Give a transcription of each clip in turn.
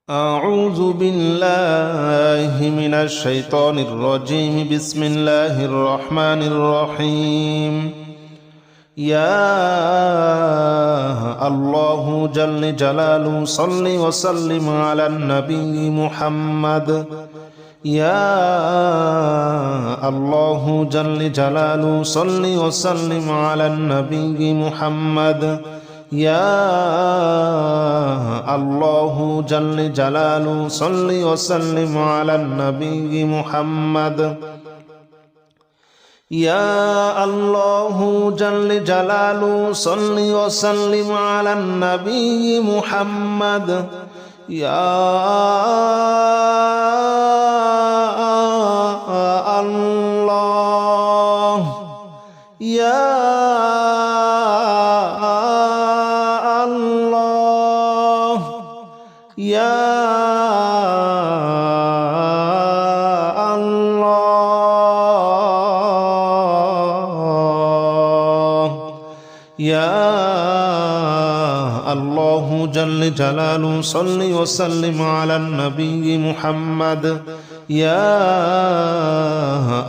أعوذ بالله من الشيطان الرجيم. بسم الله الرحمن الرحيم. يا الله جل جلاله صل وسلم على النبي محمد. يا الله جل جلاله صل وسلم على النبي محمد. يا الله جل جلاله صل وسلم على النبي محمد. يا الله جل جلاله صل وسلم على النبي محمد. يا الله يا يا الله يا الله جل جلاله صل وسلم على النبي محمد. يا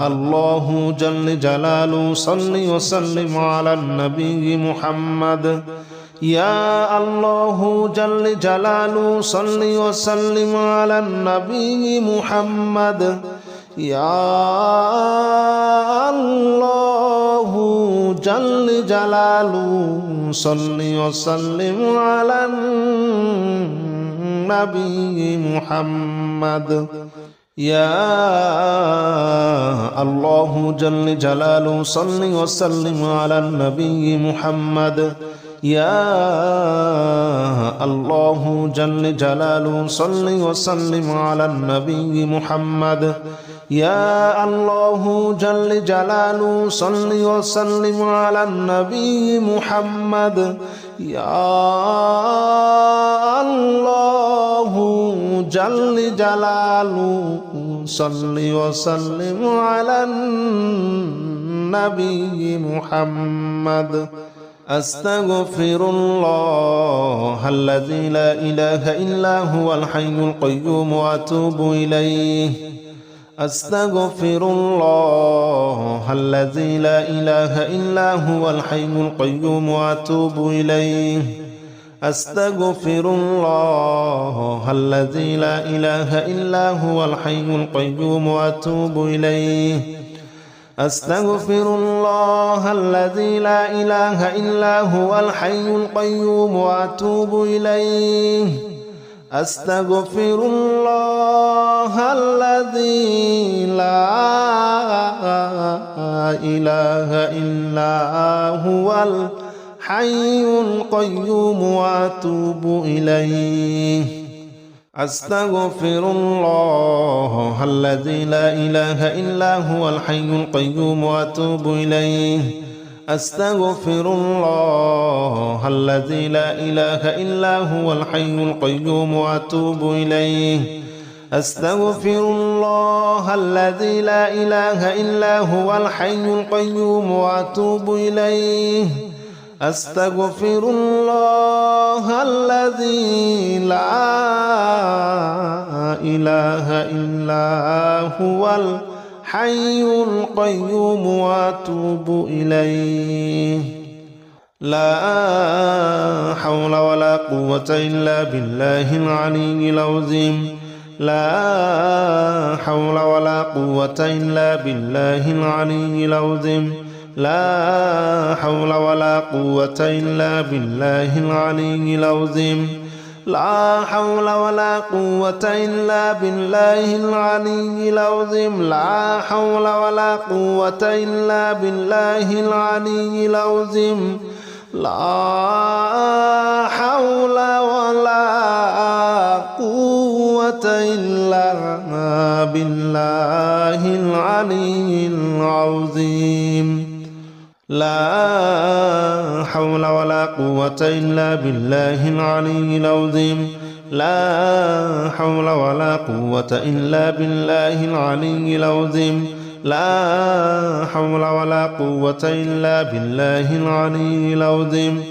الله جل جلاله صل وسلم على النبي محمد. يا الله جل جلاله صل وسلم على النبي محمد. يا الله جل جلاله صل وسلم على النبي محمد. يا الله جل جلاله صل وسلم على النبي محمد. يا الله جل جلاله صل وسلم على النبي محمد. يا الله جل جلاله صل وسلم على النبي محمد. يا الله جل جلاله صل وسلم على النبي محمد. أستغفر الله الذي لا إله إلا هو الحي القيوم وأتوب إليه. أستغفر الله الذي لا إله إلا هو الحي القيوم وأتوب إليه. أستغفر الله الذي لا إله إلا هو الحي القيوم وأتوب إليه. أستغفر الله الذي لا إله إلا هو الحي القيوم وأتوب إليه. أستغفر الله الذي لا إله إلا هو الحي القيوم وأتوب إليه. أستغفر الله الذي لا إله إلا هو الحي القيوم وأتوب إليه. أستغفر الله الذي لا إله إلا هو الحي القيوم وأتوب إليه. أستغفر الله الذي لا إله إلا هو الحي القيوم وأتوب إليه. أستغفر الله الذي لا إله إلا هو الحي القيوم وأتوب إليه. لا حول ولا قوة إلا بالله العلي العظيم. لا حول ولا قوة إلا بالله العلي العظيم. لا حول ولا قوة إلا بالله العلي العظيم. لا حول ولا قوة إلا بالله العلي العظيم. لا حول ولا قوة إلا بالله العلي العظيم. لا حول ولا قوة إلا بالله العلي العظيم. لا حول ولا قوة إلا بالله العلي العظيم. لا حول ولا قوة إلا بالله العلي العظيم. لا حول ولا قوة إلا بالله العلي العظيم.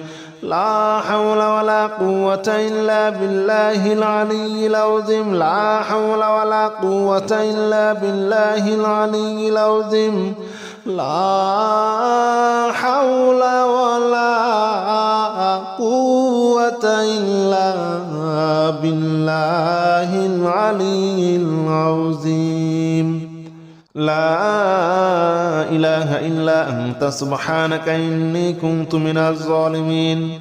لا حول ولا قوة إلا بالله العلي العظيم لا حول ولا قوة إلا بالله العلي العظيم لا حول ولا قوة إلا بالله العلي العظيم لا إله إلا أنت سبحانك إني كنت من الظالمين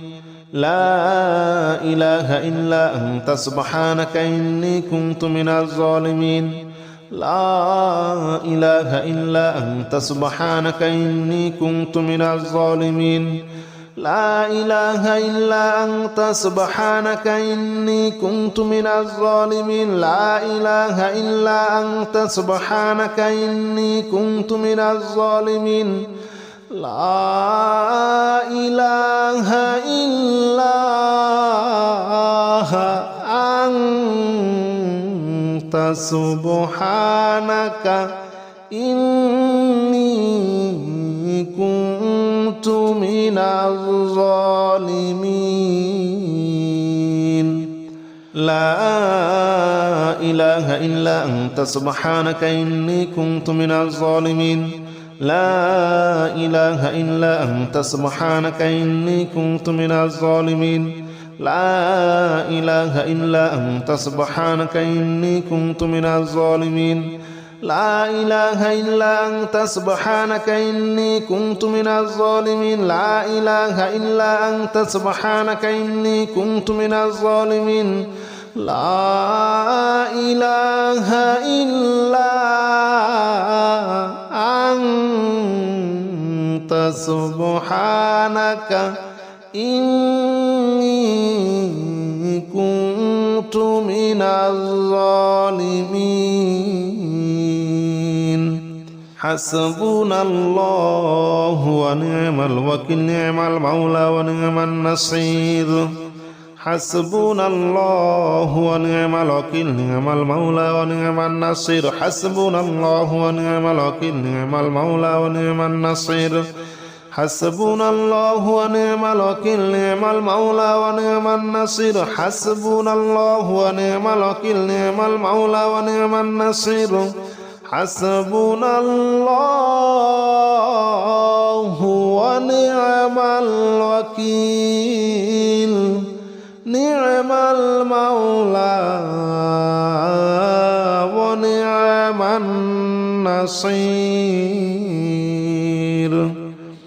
لا إله إلا أنت سبحانك إني كنت من الظالمين لا إله إلا أنت سبحانك إني كنت من الظالمين لا إله إلا أنت سبحانك إني كنت من الظالمين لا إله إلا أنت سبحانك إني كنت من الظالمين لا إله إلا أنت سبحانك إني كنت من الظالمين لا إله إلا أنت سبحانك إني كنت من الظالمين لا إله إلا أنت سبحانك إني كنت من الظالمين لا إله إلا أنت سبحانك إني كنت من الظالمين لا إله إلا أنت سبحانك إني كنت من الظالمين لا إله إلا أنت سبحانك إني كنت من الظالمين لا إله إلا أنت سبحانك إني كنت من الظالمين حسبنا الله ونعم الوكيل نعم المولى ونعم النصير حسبنا الله ونعم الوكيل نعم المولى ونعم النصير حسبنا الله ونعم الوكيل نعم المولى ونعم النصير حسبنا الله ونعم الوكيل نعم المولى ونعم النصير حسبنا الله ونعم الوكيل نعم المولى ونعم النصير حسبنا الله ونعم الوكيل نعم المولى ونعم النصير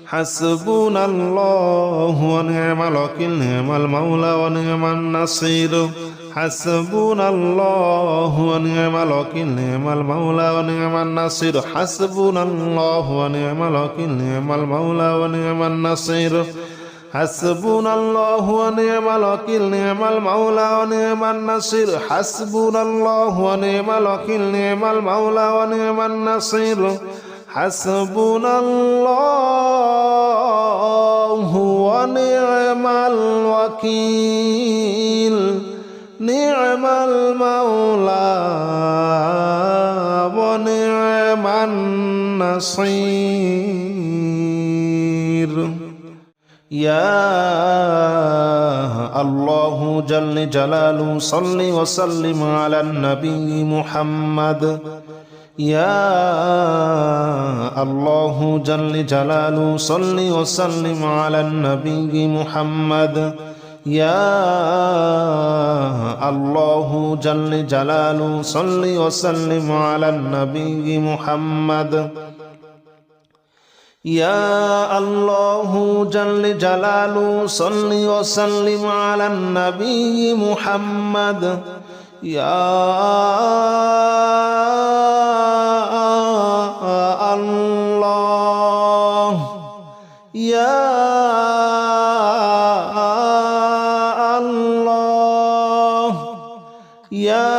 حسبنا الله ونعم الوكيل نعم المولى ونعم النصير حسبنا الله ونعم الوكيل نعم المولى ونعم النصير حسبنا الله ونعم الوكيل نعم المولى ونعم النصير حسبنا الله ونعم الوكيل نعم المولى ونعم النصير حسبنا الله ونعم الوكيل نعم المولى ونعم النصير حسبنا الله ونعم الوكيل نعم المولى ونعم النصير يا الله جل جلاله صل وسلم على النبي محمد يا الله جل جلاله صل وسلم على النبي محمد يا الله جل جلاله صل وسلم على النبي محمد يا الله جل جلاله صل وسلم على النبي محمد يا الله يا الله يا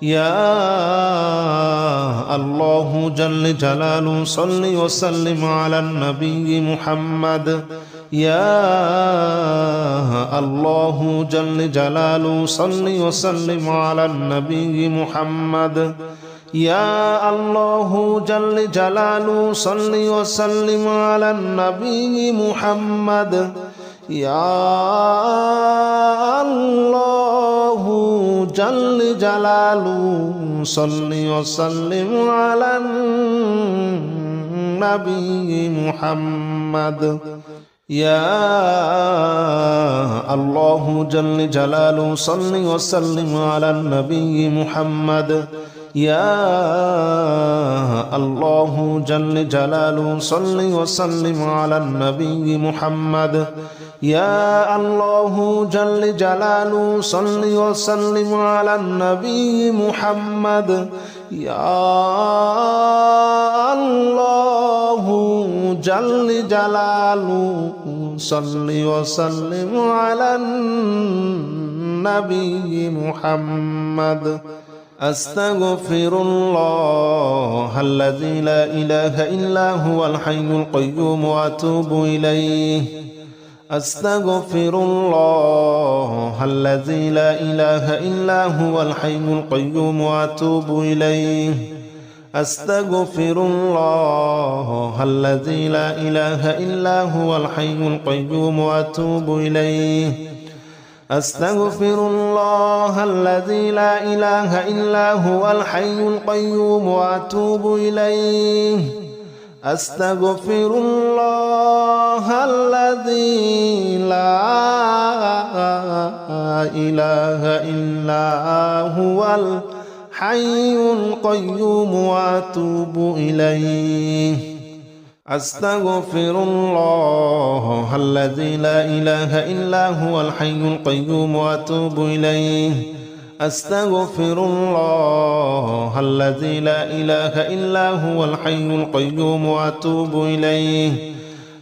يا الله جل جلاله صل وسلم على النبي محمد يا الله جل جلاله صل وسلم على النبي محمد يا الله جل جلاله صل وسلم على النبي محمد يا الله جل جلاله صل وسلم على النبي محمد يا الله جل جلاله صل وسلم على النبي محمد يا الله جل جلاله صل وسلم على النبي محمد يا الله جل جلاله صل وسلم على النبي محمد يا الله جل جلاله صل وسلم على النبي محمد أستغفر الله الذي لا إله إلا هو الحي القيوم وأتوب إليه أستغفر الله الذي لا إله إلا هو الحي القيوم وأتوب إليه أستغفر الله الذي لا إله إلا هو الحي القيوم وأتوب إليه أستغفر الله الذي لا إله إلا هو الحي القيوم وأتوب إليه أستغفر الله الذي لا إله إلا هو الحي القيوم وأتوب إليه أستغفر الله الذي لا إله إلا هو الحي القيوم وأتوب إليه أستغفر الله الذي لا إله إلا هو الحي القيوم وأتوب إليه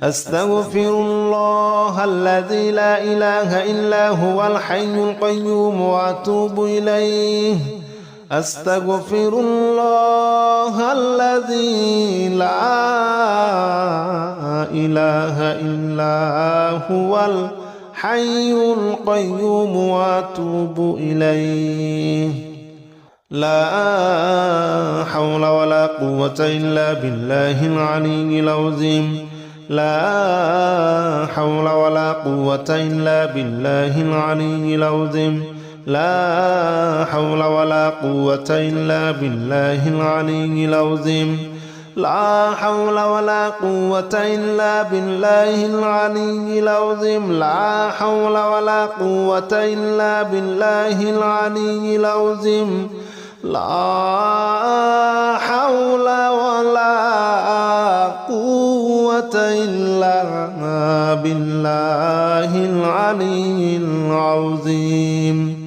أستغفر الله الذي لا إله إلا هو الحي القيوم وأتوب إليه أستغفر الله الذي لا إله إلا هو الحي القيوم وأتوب إليه لا حول ولا قوة إلا بالله العلي العظيم لا حول ولا قوة إلا بالله العلي العظيم لا حول ولا قوة إلا بالله العلي العظيم لا حول ولا قوة إلا بالله العلي العظيم لا حول ولا قوة إلا بالله العلي العظيم لا حول ولا قوة إلا بالله العلي العظيم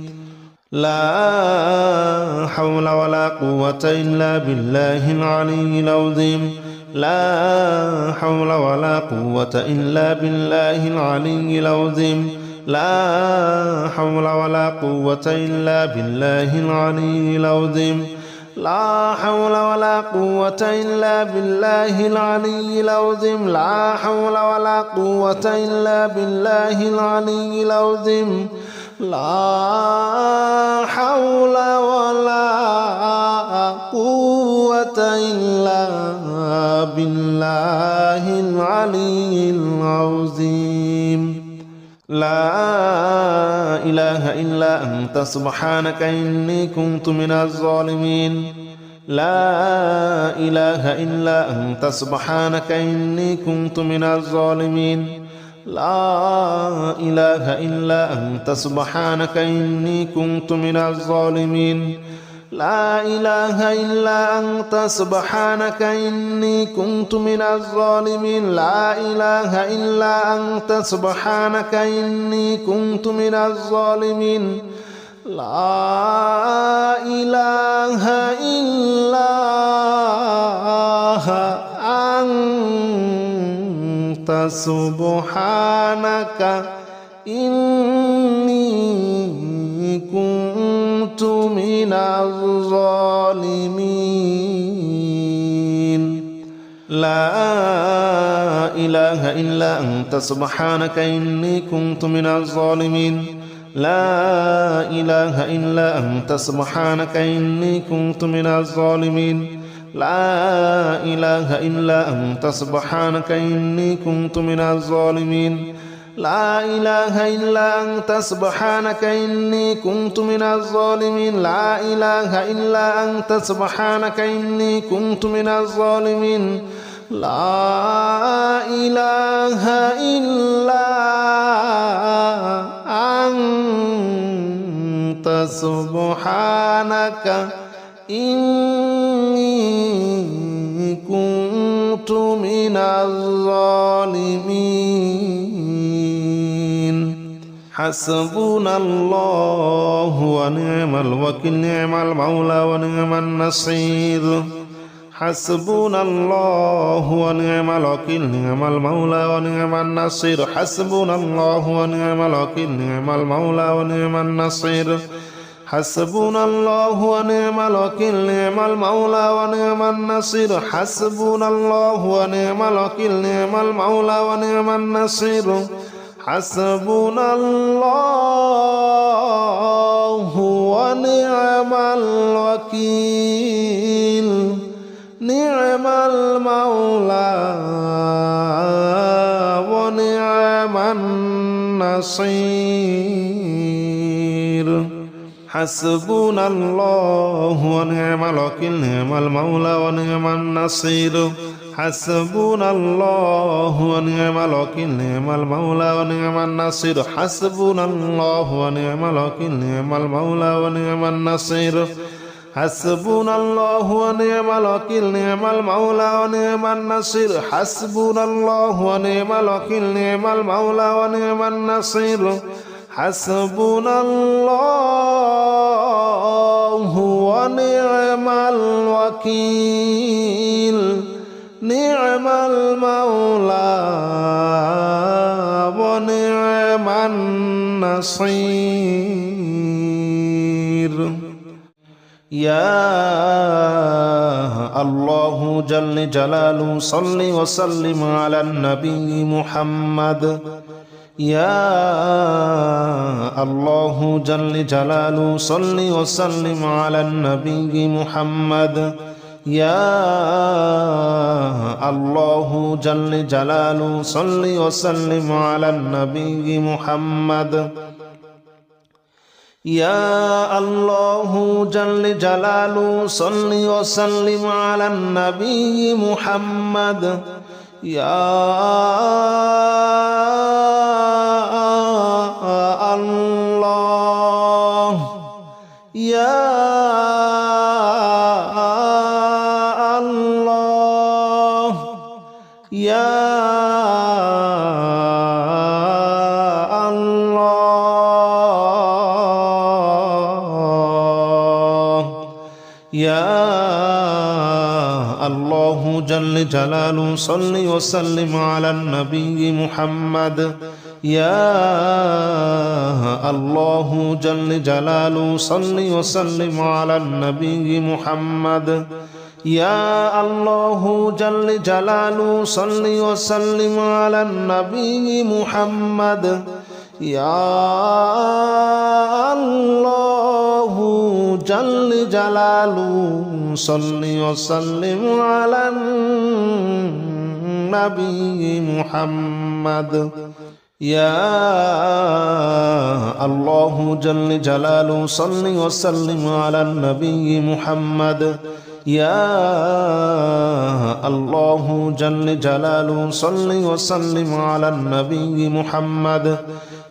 لا حول ولا قوة إلا بالله العلي العظيم لا حول ولا قوة إلا بالله العلي العظيم لا حول ولا قوة إلا بالله العلي العظيم لا حول ولا قوة إلا بالله العلي العظيم لا حول ولا قوة إلا بالله العلي العظيم لا حول ولا قوة إلا بالله العلي العظيم لا إله إلا أنت سبحانك إني كنت من الظالمين لا إله إلا أنت سبحانك إني كنت من الظالمين لا إله إلا أنت سبحانك إني كنت من الظالمين لا إله إلا أنت سبحانك إني كنت من الظالمين لا إله إلا أنت سبحانك إني كنت من الظالمين لا إله إلا أنت سبحانك إني كنت من الظالمين لا إله إلا أنت سبحانك إني كنت من الظالمين لا إله إلا أنت سبحانك إني كنت من الظالمين لا إله إلا أنت سبحانك إني كنت من الظالمين لا إله إلا أنت سبحانك إني كنت من الظالمين لا إله إلا أنت سبحانك إني كنت من الظالمين لا إله إلا أنت سبحانك إني كنت من الظالمين حسبنا الله ونعم الوكيل نعم المولى ونعم النصير حسبنا الله ونعم الوكيل نعم المولى ونعم النصير حسبنا الله ونعم الوكيل نعم المولى ونعم النصير حسبنا الله ونعم الوكيل نعم المولى ونعم النصير حسبنا الله ونعم الوكيل نعم المولى ونعم النصير حسبنا الله ونعم الوكيل نعم المولى ونعم النصير حسبنا الله ونعم الوكيل نعم المولى ونعم النصير حسبنا الله ونعم الوكيل نعم المولى ونعم النصير حسبنا الله ونعم الوكيل نعم المولى ونعم النصير حسبنا الله ونعم الوكيل نعم المولى ونعم النصير حسبنا الله ونعم الوكيل نعم المولى ونعم النصير حسبنا الله ونعم الوكيل نعم المولى ونعم النصير يا الله جل جلاله صل وسلم على النبي محمد يا الله جل جلاله صل وسلم على النبي محمد يا الله جل جلاله صل وسلم على النبي محمد يا الله جل جلاله صل وسلم على النبي محمد يا الله يا الله يا يا الله جل جلاله صل وسلم على النبي محمد يا الله جل جلاله صل وسلم على النبي محمد يا الله جل جلاله صل وسلم على النبي محمد يا الله جل جلاله صل وسلم على النبي محمد يا الله جل جلاله صل وسلم على النبي محمد يا الله جل جلاله صل وسلم على النبي محمد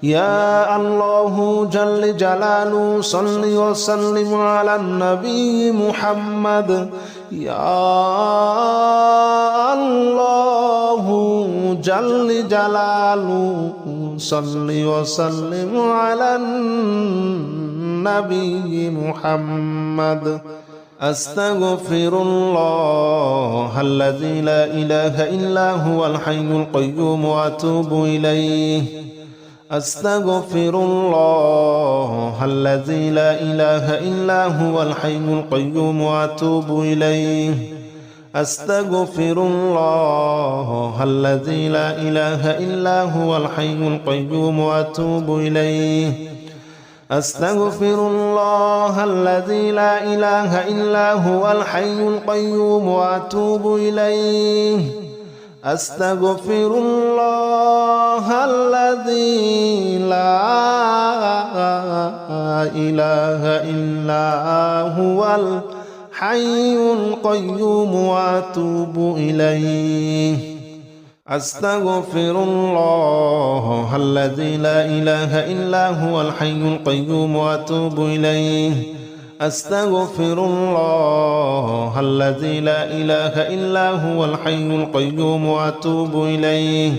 يا الله جل جلاله صل وسلم على النبي محمد يا الله جل جلاله صل وسلم على النبي محمد أستغفر الله الذي لا إله إلا هو الحي القيوم وأتوب إليه أستغفر الله الذي لا إله إلا هو الحي القيوم وأتوب إليه أستغفر الله الذي لا إله إلا هو الحي القيوم وأتوب إليه أستغفر الله الذي لا إله إلا هو الحي القيوم وأتوب إليه أستغفر الله الذي لا إله إلا هو الحي القيوم وأتوب إليه أستغفر الله الذي لا إله إلا هو الحي القيوم وأتوب إليه أستغفر الله الذي لا إله إلا هو الحي القيوم وأتوب إليه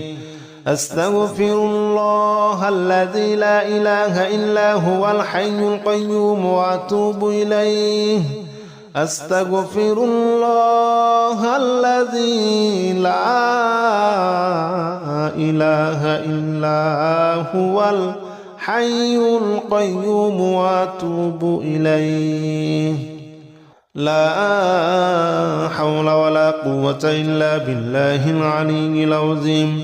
أستغفر الله الذي لا إله إلا هو الحي القيوم وأتوب إليه أستغفر الله الذي لا إله إلا هو الحي القيوم وأتوب إليه لا حول ولا قوة إلا بالله العلي العظيم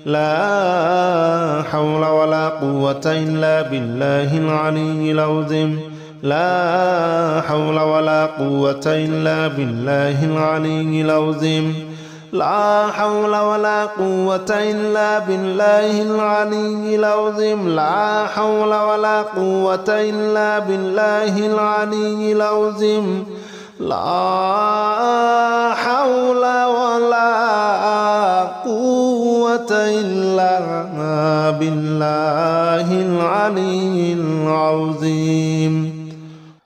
لا حول ولا قوة إلا بالله العلي العظيم لا حول ولا قوة إلا بالله العلي العظيم لا حول ولا قوة إلا بالله العلي العظيم لا حول ولا قوة إلا بالله العلي العظيم لا حول ولا قوة إلا بالله العلي العظيم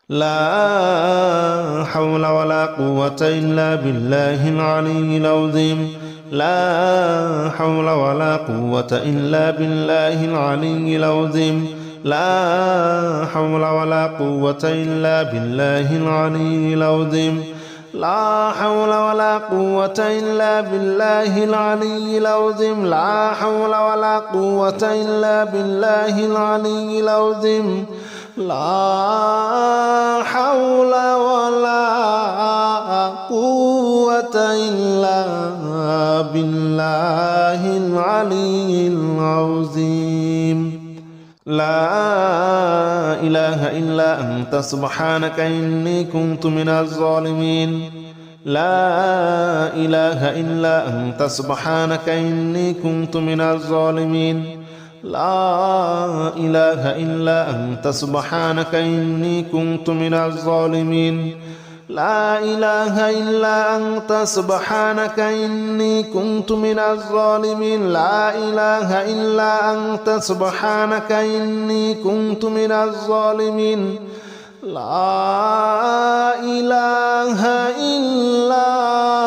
لا حول ولا قوة إلا بالله العلي العظيم لا حول ولا قوة إلا بالله العلي العظيم لا حول ولا قوة إلا بالله العلي العظيم لا حول ولا قوة إلا بالله العلي العظيم لا حول ولا قوة إلا بالله العلي العظيم لا حول ولا قوة إلا بالله العلي العظيم لا إله إلا أنت سبحانك إني كنت من الظالمين لا إله إلا أنت سبحانك إني كنت من الظالمين لا إله إلا أنت سبحانك إني كنت من الظالمين لا إله إلا أنت سبحانك إني كنت من الظالمين لا إله إلا أنت سبحانك إني كنت من الظالمين لا إله إلا أنت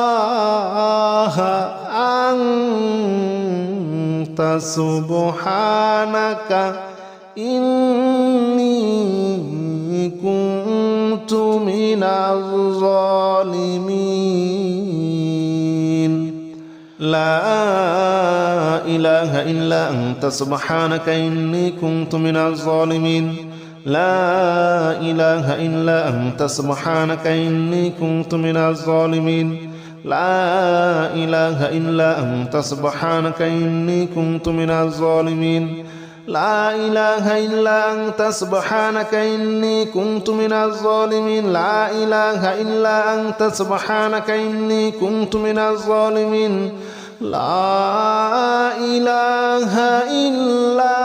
سبحانك إني كنت من الظالمين لا إله إلا أنت سبحانك إني كنت من الظالمين لا إله إلا أنت سبحانك إني كنت من الظالمين لا إله إلا أنت سبحانك إني كنت من الظالمين لا إله إلا أنت سبحانك إني كنت من الظالمين لا إله إلا أنت سبحانك إني كنت من الظالمين لا إله إلا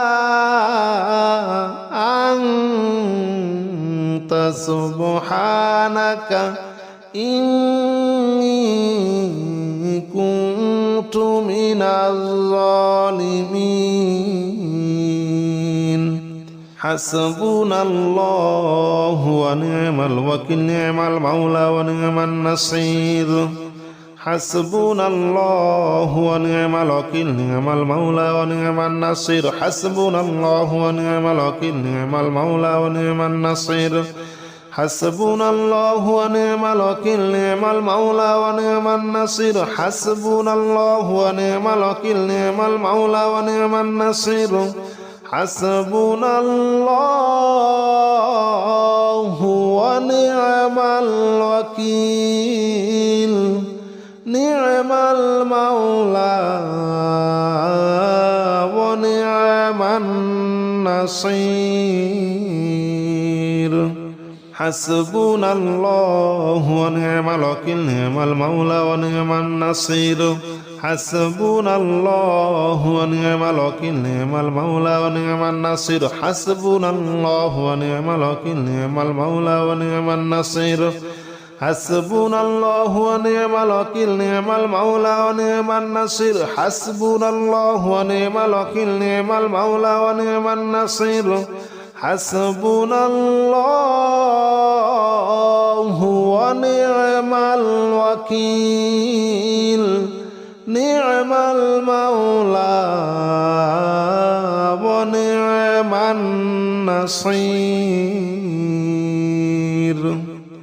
أنت سبحانك إني كنت من الظالمين حسبنا الله ونعم الوكيل نعم المولى ونعم النصير حسبنا الله ونعم الوكيل نعم المولى ونعم النصير حسبنا الله ونعم الوكيل نعم المولى ونعم النصير حسبنا الله ونعم الوكيل نعم المولى ونعم النصير حسبنا الله ونعم الوكيل نعم المولى ونعم النصير حسبنا الله ونعم الوكيل نعم المولى ونعم النصير حسبنا الله ونعم الوكيل نعم المولى ونعم النصير حسبنا الله ونعم الوكيل نعم المولى ونعم النصير حسبنا الله ونعم الوكيل نعم المولى ونعم النصير حسبنا الله ونعم الوكيل نعم المولى ونعم النصير حسبنا الله ونعم الوكيل نعم المولى ونعم النصير حسبنا الله ونعم الوكيل نعم المولى ونعم النصير